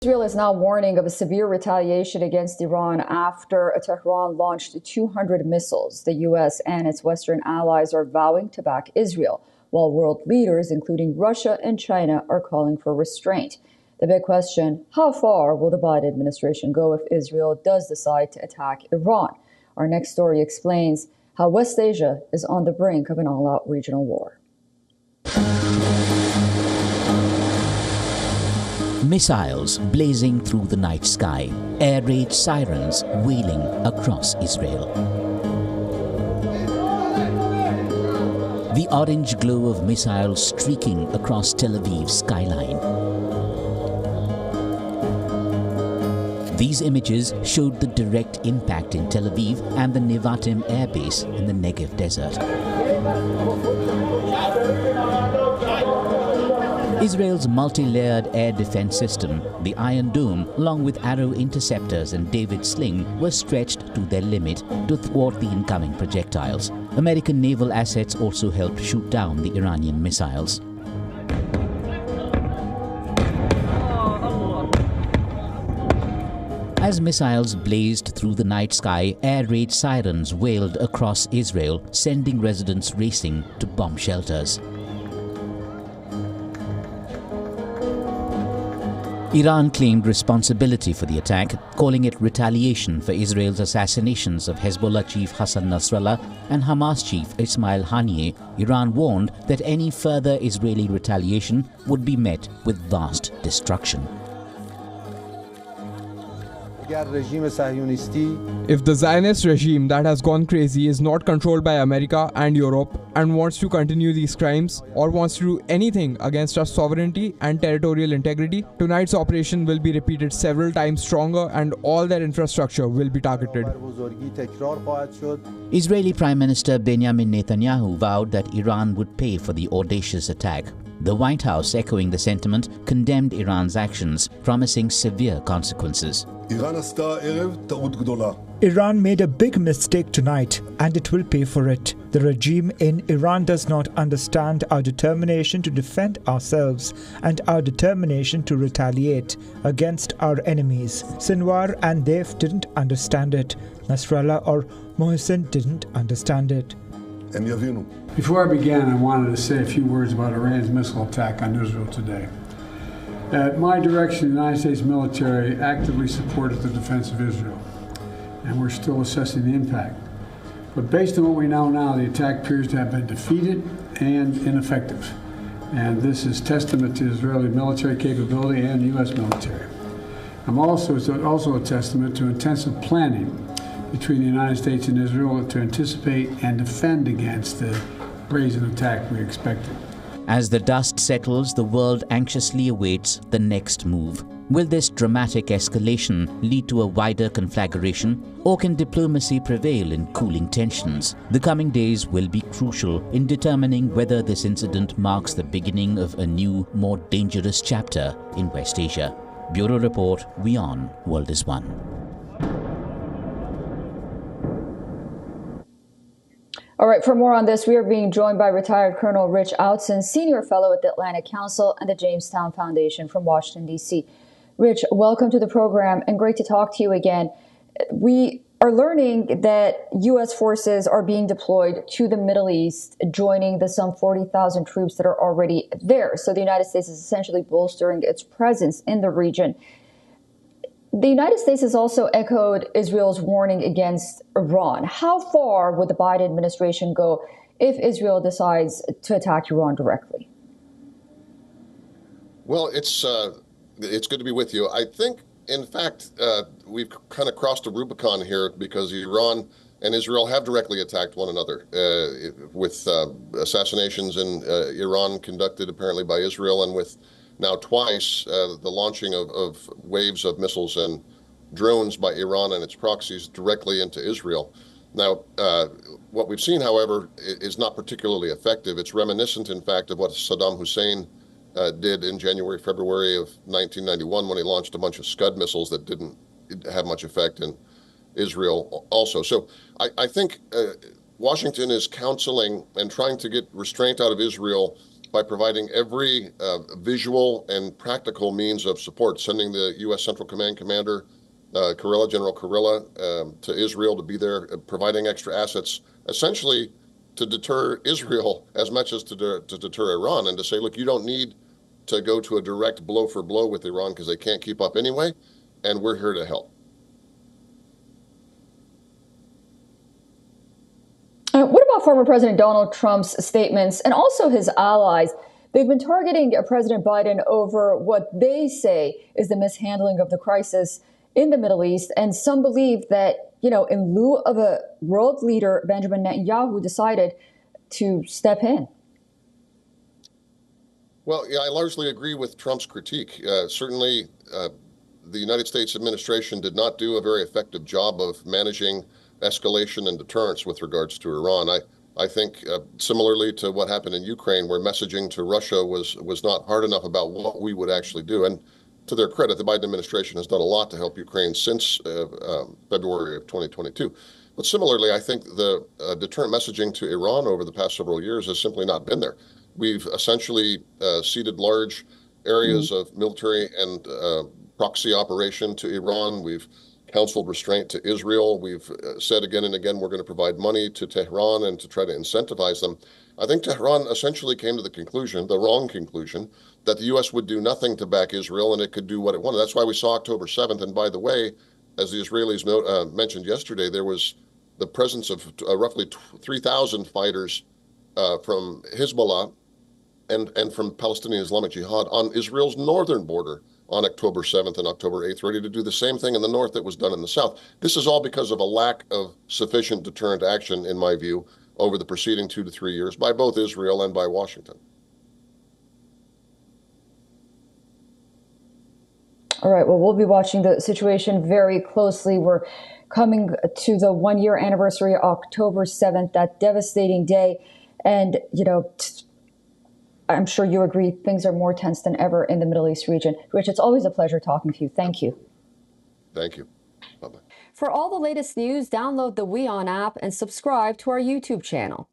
Israel is now warning of a severe retaliation against Iran after Tehran launched 200 missiles. The U.S. and its Western allies are vowing to back Israel, while world leaders, including Russia and China, are calling for restraint. The big question, how far will the Biden administration go if Israel does decide to attack Iran? Our next story explains how West Asia is on the brink of an all-out regional war. Missiles blazing through the night sky, air raid sirens wailing across Israel. The orange glow of missiles streaking across Tel Aviv's skyline. These images showed the direct impact in Tel Aviv and the Nevatim air base in the Negev desert. Israel's multi-layered air defense system, the Iron Dome, along with Arrow interceptors and David Sling, were stretched to their limit to thwart the incoming projectiles. American naval assets also helped shoot down the Iranian missiles. As missiles blazed through the night sky, air raid sirens wailed across Israel, sending residents racing to bomb shelters. Iran claimed responsibility for the attack, calling it retaliation for Israel's assassinations of Hezbollah chief Hassan Nasrallah and Hamas chief Ismail Haniyeh. Iran warned that any further Israeli retaliation would be met with vast destruction. If the Zionist regime that has gone crazy is not controlled by America and Europe and wants to continue these crimes or wants to do anything against our sovereignty and territorial integrity, tonight's operation will be repeated several times stronger and all their infrastructure will be targeted. Israeli Prime Minister Benjamin Netanyahu vowed that Iran would pay for the audacious attack. The White House, echoing the sentiment, condemned Iran's actions, promising severe consequences. Iran made a big mistake tonight, and it will pay for it. The regime in Iran does not understand our determination to defend ourselves and our determination to retaliate against our enemies. Sinwar and Dev didn't understand it. Nasrallah or Mohsen didn't understand it. Before I began, I wanted to say a few words about Iran's missile attack on Israel today. At my direction, the United States military actively supported the defense of Israel, and we're still assessing the impact. But based on what we know now, the attack appears to have been defeated and ineffective. And this is testament to Israeli military capability and U.S. military. It's also a testament to intensive planning between the United States and Israel to anticipate and defend against the brazen attack we expected. As the dust settles, the world anxiously awaits the next move. Will this dramatic escalation lead to a wider conflagration, or can diplomacy prevail in cooling tensions? The coming days will be crucial in determining whether this incident marks the beginning of a new, more dangerous chapter in West Asia. Bureau Report, WION World is One. All right, for more on this, we are being joined by retired Colonel Rich Outzen, Senior Fellow at the Atlantic Council and the Jamestown Foundation from Washington, D.C. Rich, welcome to the program and great to talk to you again. We are learning that U.S. forces are being deployed to the Middle East, joining the some 40,000 troops that are already there. So the United States is essentially bolstering its presence in the region. The United States has also echoed Israel's warning against Iran. How far would the Biden administration go if Israel decides to attack Iran directly? Well, it's good to be with you. I think, in fact, we've kind of crossed a Rubicon here because Iran and Israel have directly attacked one another with assassinations in Iran conducted apparently by Israel, and with now twice the launching of waves of missiles and drones by Iran and its proxies directly into Israel. Now, what we've seen, however, is not particularly effective. It's reminiscent, in fact, of what Saddam Hussein did in January, February of 1991 when he launched a bunch of Scud missiles that didn't have much effect in Israel also. So I think Washington is counseling and trying to get restraint out of Israel by providing every visual and practical means of support, sending the U.S. Central Command Commander, General Kurilla, to Israel to be there, providing extra assets, essentially to deter Israel as much as to deter Iran, and to say, look, you don't need to go to a direct blow for blow with Iran because they can't keep up anyway, and we're here to help. What about former President Donald Trump's statements and also his allies? They've been targeting President Biden over what they say is the mishandling of the crisis in the Middle East. And some believe that, in lieu of a world leader, Benjamin Netanyahu decided to step in. Well, yeah, I largely agree with Trump's critique. Certainly, the United States administration did not do a very effective job of managing escalation and deterrence with regards to Iran. I think similarly to what happened in Ukraine, where messaging to Russia was not hard enough about what we would actually do. And to their credit, the Biden administration has done a lot to help Ukraine since February of 2022. But similarly, I think the deterrent messaging to Iran over the past several years has simply not been there. We've essentially ceded large areas of military and proxy operation to Iran. We've counseled restraint to Israel. We've said again and again we're going to provide money to Tehran and to try to incentivize them. I think Tehran essentially came to the conclusion, the wrong conclusion, that the U.S. would do nothing to back Israel and it could do what it wanted. That's why we saw October 7th. And by the way, as the Israelis mentioned yesterday, there was the presence of roughly 3,000 fighters from Hezbollah and from Palestinian Islamic Jihad on Israel's northern border on October 7th and October 8th, ready to do the same thing in the north that was done in the south. This is all because of a lack of sufficient deterrent action, in my view, over the preceding 2 to 3 years by both Israel and by Washington. All right, well, we'll be watching the situation very closely. We're coming to the 1-year anniversary, October 7th, that devastating day. And, I'm sure you agree things are more tense than ever in the Middle East region. Rich, it's always a pleasure talking to you. Thank you. Thank you. Bye-bye. For all the latest news, download the WION app and subscribe to our YouTube channel.